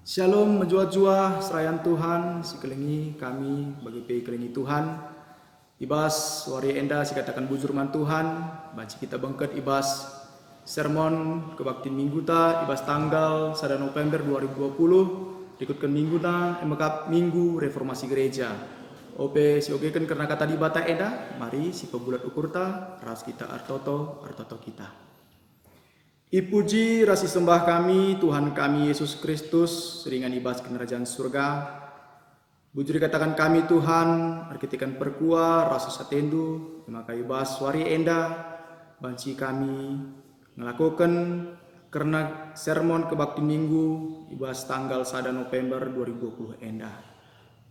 Shalom menjua-jua serayan Tuhan sikelengi kami bagi pe kelengi Tuhan. Ibas wari enda sikatakan bujur man Tuhan, banci kita bangket ibas sermon kebakti minggu ta ibas tanggal 1 November 2020 ikutkan minggu ta emakap minggu reformasi gereja. Ope si ogekan karena kata di bata eda, mari si pebulat ukur ta ras kita artoto kita. Ipuji rasi sembah kami Tuhan kami Yesus Kristus seringan ibas kerajaan surga. Bujur katakan kami Tuhan arkitikan perkua rasa satendu maka ibas wari enda banci kami ngelakukan karena sermon kebakti minggu ibas tanggal 1 November 2020 enda.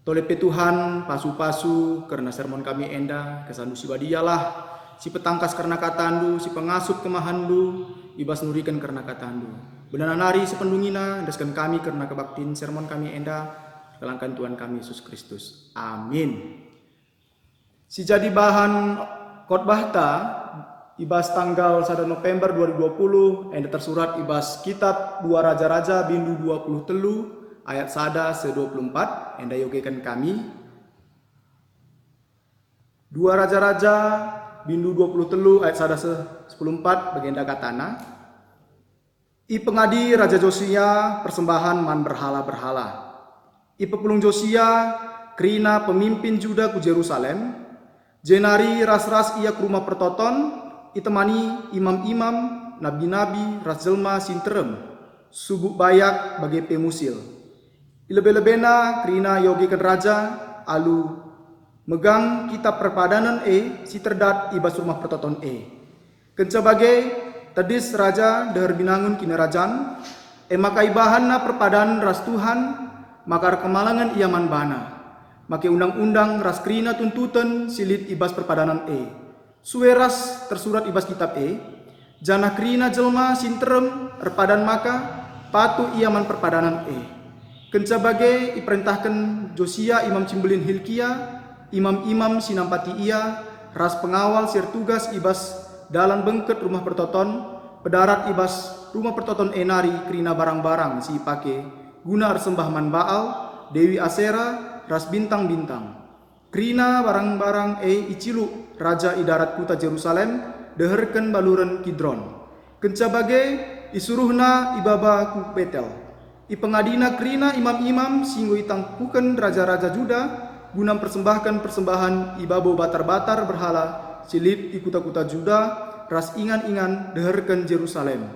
Tolepe Tuhan pasu-pasu karena sermon kami enda kesandu sibadialah si petangkas karena katandu si pengasup kemahandu ibas nurikan karena katandu. Benar nari sependungina daskan kami karena kebaktin sermon kami enda kelangkan Tuhan kami Yesus Kristus. Amin. Si jadi bahan khotbah ta ibas tanggal 1 November 2020 enda tersurat ibas kitab 2 Raja-Raja bindu 20 telu ayat 1 se-24 enda yogekan kami 2 Raja-Raja bindu 20 telu ayat 1 se-14 bagenda katana. I pengadi Raja Josia persembahan man berhala-berhala. I pepulung Josia kerina pemimpin Juda ku Jerusalem. Jenari ras-ras ia ke rumah pertoton. I temani imam-imam, nabi-nabi, ras jelma sinterem. Subuk bayak bagi pemusil. I lebe-lebena kerina yogikan raja alu megang kitab perpadanan si terdat ibas rumah pertoton kenca bagai tadis raja dahar binangun kinerajan makai bahanna perpadanan ras Tuhan makar kemalangan iaman bana make undang-undang ras krina tuntutan silit ibas perpadanan sueras tersurat ibas kitab jana krina jelma sinterem perpadan maka patu iaman perpadanan kenca bagai iperintahkan Josia imam cimbelin Hilkia imam-imam sinampati ia ras pengawal sir tugas ibas dalam bengket rumah pertoton pedarat ibas rumah pertoton enari kerina barang-barang si pake guna sembah man Baal Dewi Asera ras bintang-bintang kerina barang-barang icilu raja idarat kota Jerusalem deherken baluran Kidron kenca bagai isuruhna ibaba ku Betel ipengadina kerina imam-imam singgo itangkuken raja-raja Juda guna persembahkan persembahan ibabo batar-batar berhala silit ikuta-kuta Juda ras ingan-ingan deherken Jerusalem.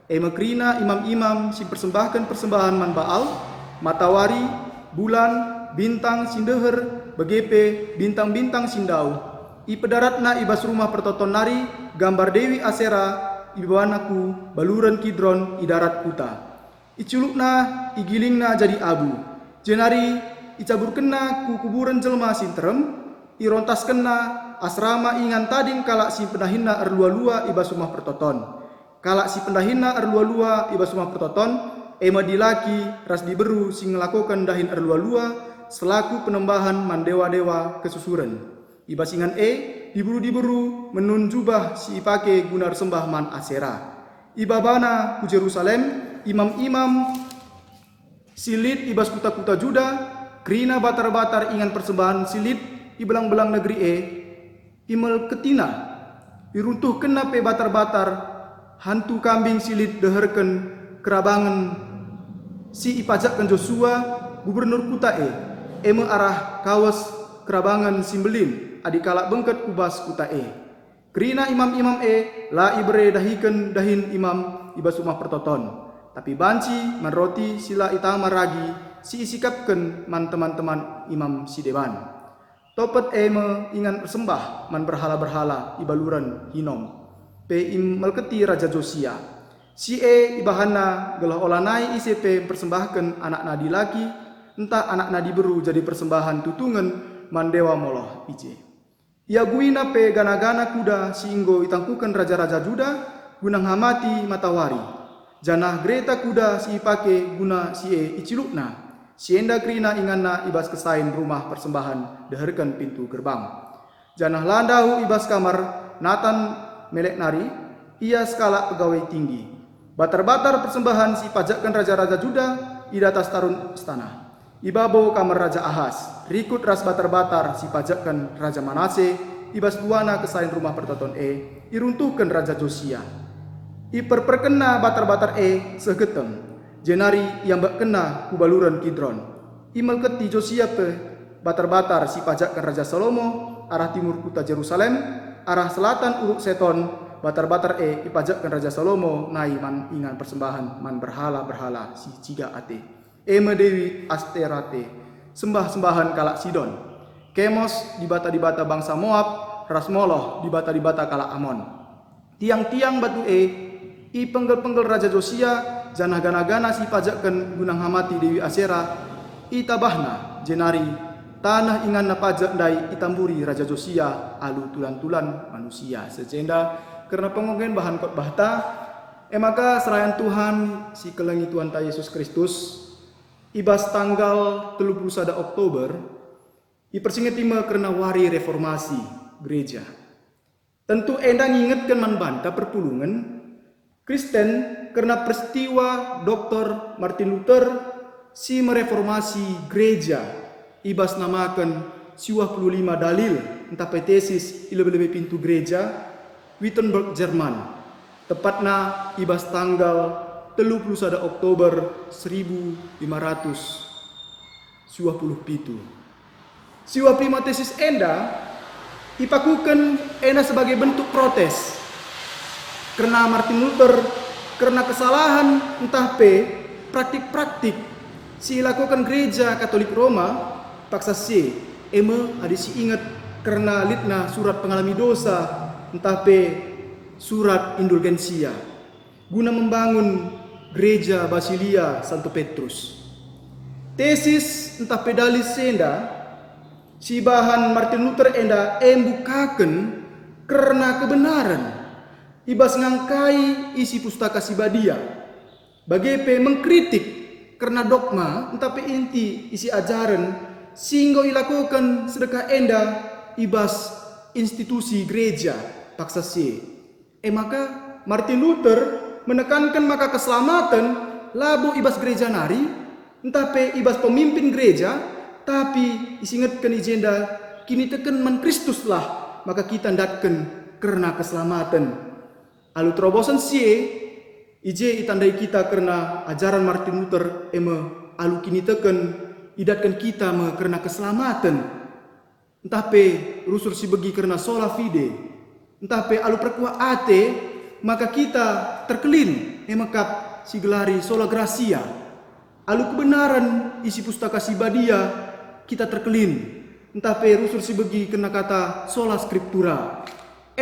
Mekrina imam-imam si persembahkan persembahan man Baal, matawari, bulan, bintang sindeher, begepe, bintang-bintang sindau. I pedaratna ibas rumah pertoton nari, gambar Dewi Asera, ibawanaku, baluran Kidron, idarat kuta. Iculukna, igilingna jadi abu. Jenari icabur kena ku kuburan jelma sinterem, irontas kena asrama ingan tading kalak si pendahinna erlua-lua ibas rumah pertoton. Kalak si pendahinna erlua-lua ibas rumah pertoton, dilaki ras diberu sing ngelakukan dahin erlua-lua selaku penembahan man dewa-dewa kesusuran. Ibas ingan diberu-diberu menun jubah si ipake gunar sembah man Asera. Ibabana ku Jerusalem, imam-imam silit ibas kuta-kuta Juda, kerina batar-batar ingan persembahan silit ibelang-belang negeri imel ketina iruntuh kena pe batar-batar hantu kambing silit deherken kerabangan si ipajakkan Joshua gubernur kuta arah kawas kerabangan simbelin adikalak bengket kubas kuta kerina imam-imam la ibre dahiken dahin imam ibas rumah pertoton tapi banci man roti sila itama ragi si isikapken man teman-teman imam si dewan. Topet ingan persembah man berhala-berhala ibaluran hinom. Pe melketi Raja Josia. Si ibahana gelah olanai ICP persembahkan anak nadi laki entah anak nadi beru jadi persembahan tutungan man dewa moloh ije. Ia guina pe gana-gana kuda si inggo itangkukan raja-raja Juda gunang hamati matawari. Janah greta kuda si ipake guna si icilukna. Sienda krina inganna ibas kesain rumah persembahan deherkan pintu gerbang. Janah landau ibas kamar Nathan melek nari, ia skala pegawai tinggi. Batar-batar persembahan si pajakkan raja-raja Juda ida tas tarun istana. Ibabo kamar Raja Ahas, rikut ras batar-batar si pajakkan Raja Manase, ibas duana kesain rumah pertoton iruntuhkan Raja Josia. Iperperkena batar-batar segetem, jenari yang bak kena kubaluran Kidron. Imelketi Josia pe batar-batar si pajakkan Raja Salomo, arah timur kota Jerusalem, arah selatan uruk seton, batar-batar ipajakkan Raja Salomo, nai man ingan persembahan man berhala-berhala si ciga ate. Dewi Asterate, sembah-sembahan kalak Sidon. Kemos di bata bangsa Moab, Rasmoloh di bata kalak Amon. Tiang-tiang batu i penggel-penggel Raja Josia, janah gana-gana si pajakkan gunang hamati Dewi Asera, i tabahna jenari tanah ingan na pajak dai itamburi Raja Josia alu tulan-tulan manusia sejenda karena pengogen bahan kot bahta maka serayan Tuhan si kelengi Tuhan ta Yesus Kristus ibas tanggal 31 Oktober ipersingetima karena wari reformasi gereja. Tentu endang ingatkan manbanta perpulungan Kristen karena peristiwa Dr. Martin Luther si mereformasi gereja ibas namakan 55 dalil entah tesis lebih-lebih pintu gereja Wittenberg Jerman tepatnya ibas tanggal 31 Oktober 1527. Siwa prima tesis enda ipakukan enda sebagai bentuk protes karena Martin Luther karena kesalahan entah praktik-praktik si lakukan gereja Katolik Roma paksa si adisi ingat karena litna surat pengalami dosa entah surat indulgensia guna membangun gereja Basilia Santo Petrus. Tesis entah pedalis senda si bahan Martin Luther enda bukaken karena kebenaran ibas ngangkai isi pustaka Sibadia bagepe mengkritik karena dogma entah inti isi ajaran sehingga ilakukan sedekah enda ibas institusi gereja paksa si maka Martin Luther menekankan maka keselamatan labu ibas gereja nari entah ibas pemimpin gereja tapi isingatkan ijenda kini teken man Kristus lah maka kita ndatken karena keselamatan alu terobosan sie ije itandai kita karena ajaran Martin Luther alu kini teken idatkan kita karena keselamatan entah rusur si begi karena sola fide entah alu perkuah ate maka kita terkelin emakap si gelari sola gracia alu kebenaran isi pustaka Sibadia kita terkelin entah rusur si begi kena kata sola scriptura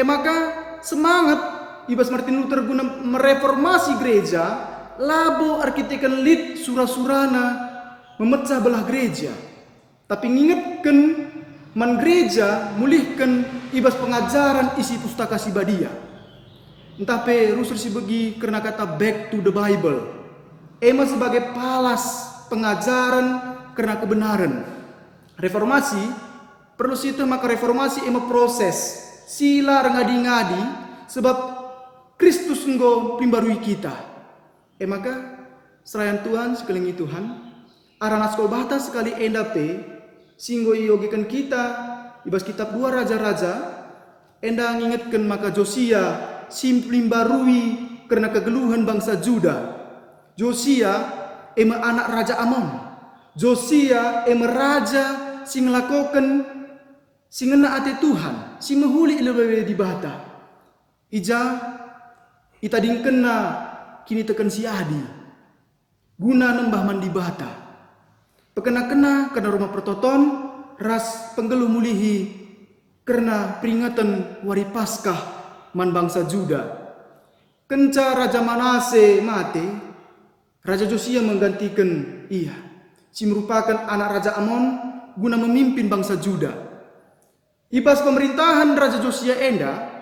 maka semangat ibas Martin Luther guna mereformasi gereja labo arkitekan lit surah-surana memecah belah gereja tapi ngingetkan man gereja mulihkan ibas pengajaran isi pustaka Sibadia entah rusur si begi karena kata back to the Bible sebagai palas pengajaran karena kebenaran reformasi perlu situ maka reformasi proses sila ngadi-ngadi sebab Kristus enggo pimbarui kita maka serayan Tuhan sekelingi Tuhan arang askol bahta sekali endape singgo iogikan kita ibas kitab 2 Raja-Raja enda ngingetkan maka Josia simplimbarui karena kegeluhan bangsa Juda. Josia anak Raja Amon. Josia raja sing lakoken sing ngena ate Tuhan, sing mehuli ilebele di bata. Ija itading kena kini teken si adi. Guna nembah mandi bata. Pekena-kena karena rumah pertoton ras penggelu mulihi karena peringatan wari Paskah man bangsa Juda. Kenca Raja Manase mati, Raja Josia menggantikan ia. Si merupakan anak Raja Amon guna memimpin bangsa Juda. Ibas pemerintahan Raja Josia enda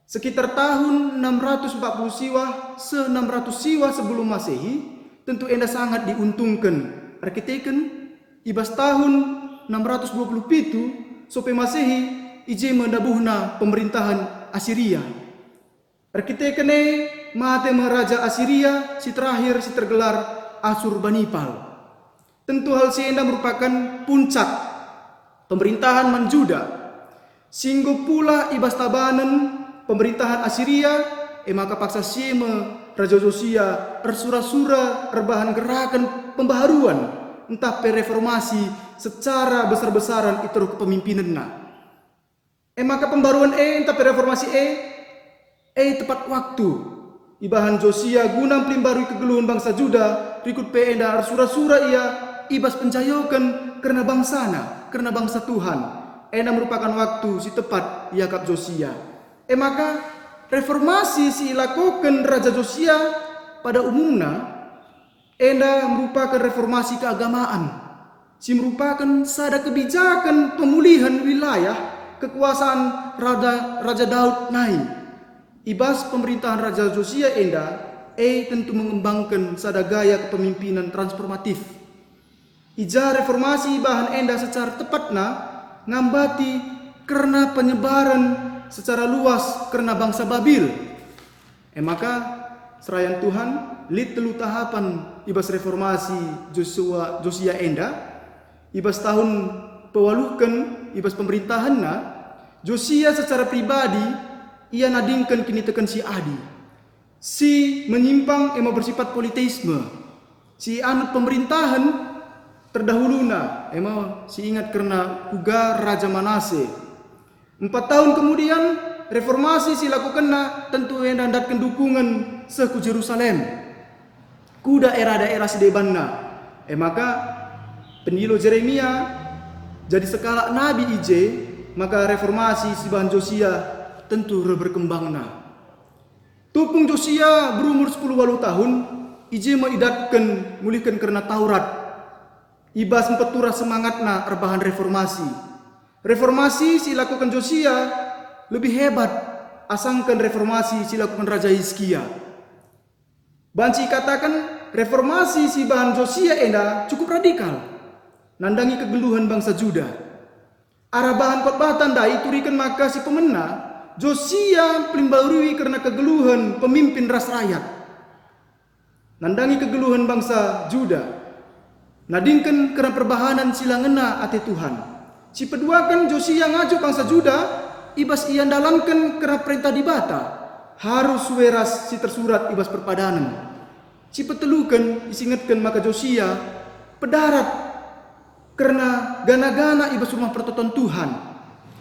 sekitar tahun 640 siwa, 600 siwa sebelum Masehi, tentu enda sangat diuntungkan. Arkiteken ibas tahun 627 sope Masehi ije mendabuhna pemerintahan Assyria. Arkitekene mate Raja Assyria si terakhir si tergelar Asurbanipal. Tentu hal si enda merupakan puncak pemerintahan Manjuda. Singgo pula ibas tabanan pemerintahan Asiria, maka paksa siema Raja Josia ersura-sura erbahan gerakan pembaharuan entah pereformasi secara besar-besaran itu kepemimpinannya. Maka pembaruan entah pereformasi tepat waktu ibahan Josia guna pelimbarui kegeluhan bangsa Juda rikut enda ersura-sura ia ibas penjayokan karena bangsana, karena bangsa Tuhan. Ena merupakan waktu si tepat yakap Josia. Maka reformasi si lakukan Raja Josia pada umumnya ena merupakan reformasi keagamaan. Si merupakan sada kebijakan pemulihan wilayah kekuasaan Raja Daud Nai. Ibas pemerintahan Raja Josia enda tentu mengembangkan sada gaya kepemimpinan transformatif. Ija reformasi bahan enda secara tepatnya ngambati karena penyebaran secara luas karena bangsa Babil. Maka serayan Tuhan lid telu tahapan ibas reformasi Josia enda ibas tahun pewalukan ibas pemerintahanna Josia secara pribadi ia nadingkan kini tekan si adi si menyimpang bersifat politeisme si anut pemerintahan terdahuluna si ingat karena uga Raja Manase. 4 tahun kemudian reformasi si lakukanna tentu enda datkan dukungan seku Jerusalem ku daerah-daerah sedebanna. Maka pendilo Jeremia jadi sekala nabi ije maka reformasi si bahan Josia tentu berkembangna. Tupung Josia berumur 10 tahun ije maidatkan mulihkan karena Taurat. Ibas empetura semangatna erbahan reformasi. Reformasi si lakukan Josia lebih hebat asangkan reformasi si lakukan Raja Hizkia. Banci katakan reformasi si bahan Josia enda cukup radikal. Nandangi kegeluhan bangsa Juda. Arah bahan khotbah tandai turikan maka si pemena Josia pelimbalurui karena kegeluhan pemimpin ras rakyat. Nandangi kegeluhan bangsa Juda. Nadingkan karena perbahanan silangena ate Tuhan. Si peduakan Josia ngaju bangsa Juda ibas ian dalamkan karena perintah dibata harus weras si tersurat ibas perpadanan. Si petelukan isingatkan maka Josia pedarat karena gana-gana ibas rumah pertoton Tuhan.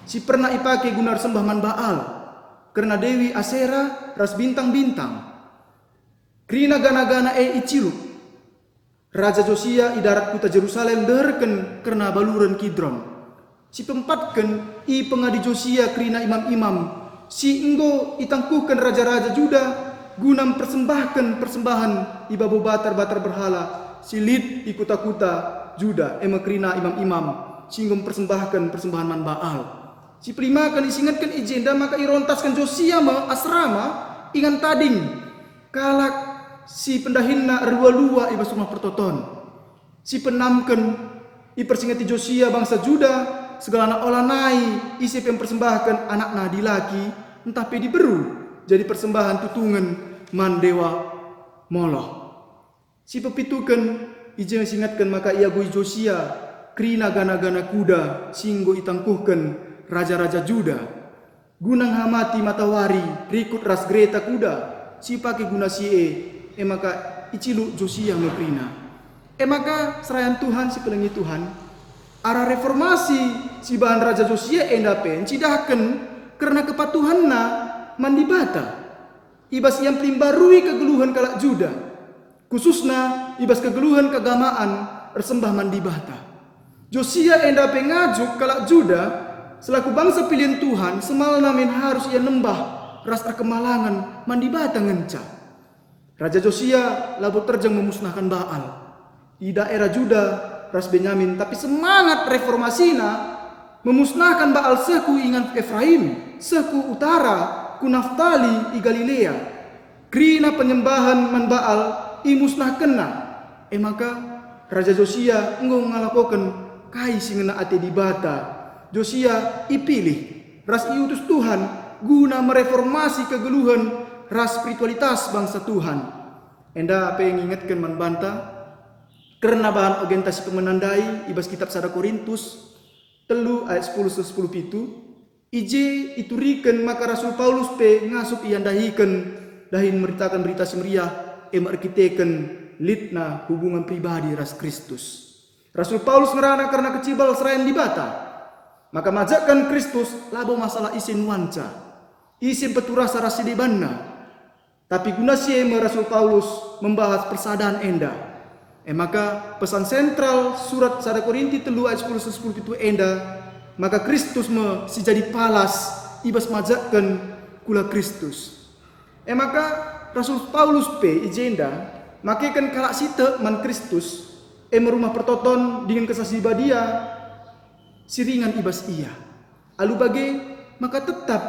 Si pernah ipake gunar sembahan Baal karena Dewi Asera ras bintang-bintang. Krina gana-gana iciluk. Raja Josia idarat kota Jerusalem derken karena baluran Kidron. Si pempatkan i pengadi Josia krina imam-imam. Si enggo itangkuhkan raja-raja Juda gunam persembahkan persembahan ibabo batar-batar berhala. Si lid i kuta-kuta Juda krina imam-imam. Si enggo persembahkan persembahan man Baal. Si primakan isingatkan ijenda maka irontaskan Josia asrama ingan tading kalak si pendahinna erlua-lua ibas rumah pertoton. Si penamkan ipersingati Josia bangsa Juda segala olanai isi mempersembahkan anakna dilaki entah pe diberu jadi persembahan tutungan man dewa Moloch. Si pepitukan ije singatkan maka ia goi Josia krina gana-gana kuda singgo itangkuhkan raja-raja Juda gunang hamati matawari rikut ras greta kuda si pake guna sie maka icilu Josia mekrina. Maka serayan Tuhan si pelengi Tuhan arah reformasi si bahan Raja Josia enda pen cidahkan karena kepatuhanna mandibata. Ibas yang pelimbarui kegeluhan kalak Juda khususna ibas kegeluhan keagamaan ersembah mandibata. Josia enda pengajuk kalak Juda selaku bangsa pilihan Tuhan semal namin harus ia nembah ras kemalangan mandibata ngenca. Raja Josia labu terjang memusnahkan Baal di daerah Juda ras Benyamin tapi semangat reformasina memusnahkan Baal seku ingan Efraim seku utara ku Naftali i Galilea krina penyembahan man Baal i musnahkenna. Maka Raja Josia enggo ngalakokan kai singena ate dibata. Josia ipilih ras iutus Tuhan guna mereformasi kegeluhan ras spiritualitas bangsa Tuhan. Enda pengingatkan man banta Karena bahan orientasi pemenandai ibas kitab 1 Korintus 3 ayat 10-10 pitu ije iturikan maka Rasul Paulus pe ngasup ian dahin meritakan berita semeriah emarkiteken litna hubungan pribadi ras Kristus. Rasul Paulus ngerana karena kecibal serayan di bata maka majakan Kristus labo masalah isin wanca isin peturasa rasi di banna tapi guna siema Rasul Paulus membahas persadaan enda. Maka pesan sentral surat 1 Korinti 3 ayat 10-10 itu enda maka Kristus si jadi palas ibas majakan kula Kristus. Maka Rasul Paulus pe ijenda makekan kalak site man Kristus merumah pertoton dengan kesasiba dia siringan ibas ia. Alu bage maka tetap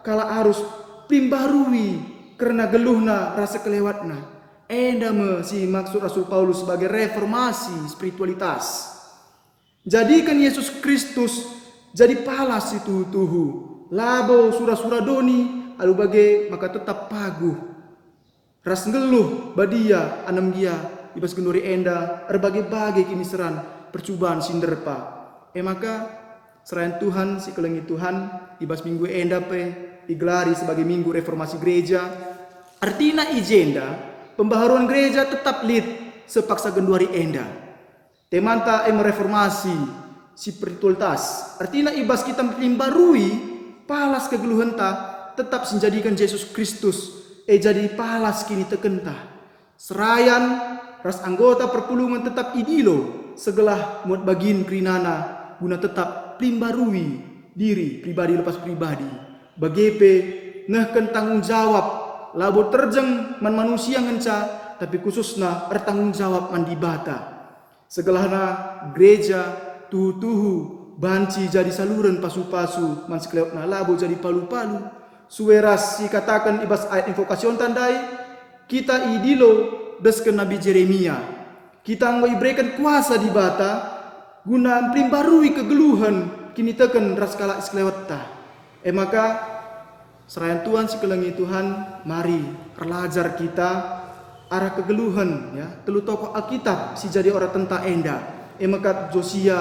kalak harus primbarui karena geluhna rasa kelewatna. Enda si maksud Rasul Paulus sebagai reformasi spiritualitas. Jadikan Yesus Kristus jadi palas itu tuhu. Labo sura-sura doni alu bage maka tetap paguh. Ras ngeluh badia anam dia ibas gendori enda erbage-bage kini seran percubaan sinderpa. Maka serayan Tuhan si kelengi Tuhan ibas minggu enda pe digelari sebagai minggu reformasi gereja. Artinya ijenda pembaharuan gereja tetap lid sepaksa genduari enda. Temanta reformasi spiritualitas. Artinya ibas kita melimbarui palas kegeluhenta tetap menjadikan Yesus Kristus jadi palas kini tekenta. Serayan ras anggota perpulungan tetap idilo segelah muat bagin kerinana guna tetap limbarui diri pribadi lepas pribadi. Bagepe nehken tanggung jawab labo terjeng man manusia ngenca tapi khususna tanggung jawab man di bata. Segelahna gereja tuhu banci jadi saluran pasu-pasu man sekelewatna labo jadi palu-palu. Suweras si katakan ibas ayat invokasion tandai kita idilo desken Nabi Jeremia. Kita memberikan kuasa di bata guna primbarui kegeluhan kini teken ras kalak sekelewatna. Maka serayan Tuhan si kelengi Tuhan, mari belajar kita arah kegeluhan ya. Telu tokoh Alkitab si jadi orang tentang enda. Maka Josia,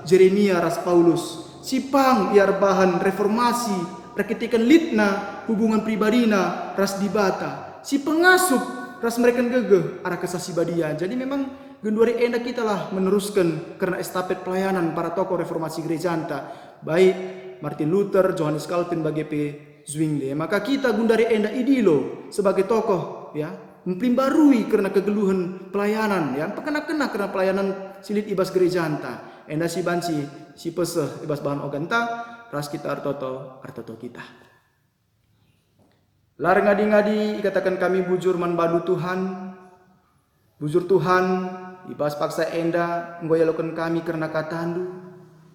Jeremia, ras Paulus. Sipang iar bahan reformasi, rakitikan litna hubungan pribadina ras dibata. Si pengasup ras mereka gegeh arah kesasibadia. Jadi memang genduari enda kita lah meneruskan karena estafet pelayanan para tokoh reformasi gereja anta. Baik Martin Luther, Johannes Calvin bagai Zwingli. Maka kita gundari enda idilo sebagai tokoh ya memprimbarui karena kegeluhan pelayanan ya pekena-kena karena pelayanan silit ibas gereja anta. Enda si banci si peseh ibas bahan oganta ras kita artoto kita. Lar ngadi-ngadi ikatakan kami bujur man badu Tuhan. Bujur Tuhan ibas paksa enda nggoyalokan kami karena katandu.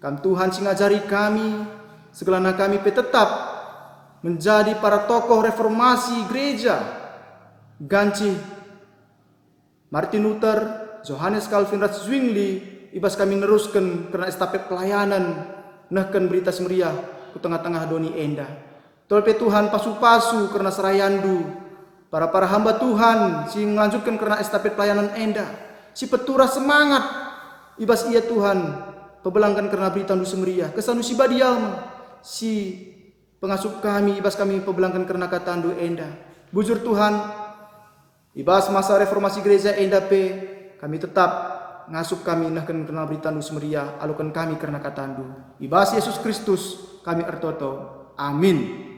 Kam Tuhan sing ngajari kami segelana kami pe tetap menjadi para tokoh reformasi gereja. Ganci Martin Luther, Johannes Calvin, ras Zwingli ibas kami neruskan karena estafet pelayanan nahkan berita semeriah ku tengah-tengah doni enda. Tolpe Tuhan pasu-pasu karena serayandu para hamba Tuhan si melanjutkan karena estafet pelayanan enda. Si petura semangat ibas ia Tuhan pebelangkan karena berita nu semeriah kesanu si badial si pengasup kami, ibas kami pebelangkan karena katandu enda. Bujur Tuhan, ibas masa reformasi gereja enda pe, kami tetap ngasup kami nahkan karena berita nu semeriah, alukan kami karena katandu. Ibas Yesus Kristus, kami artoto. Amin.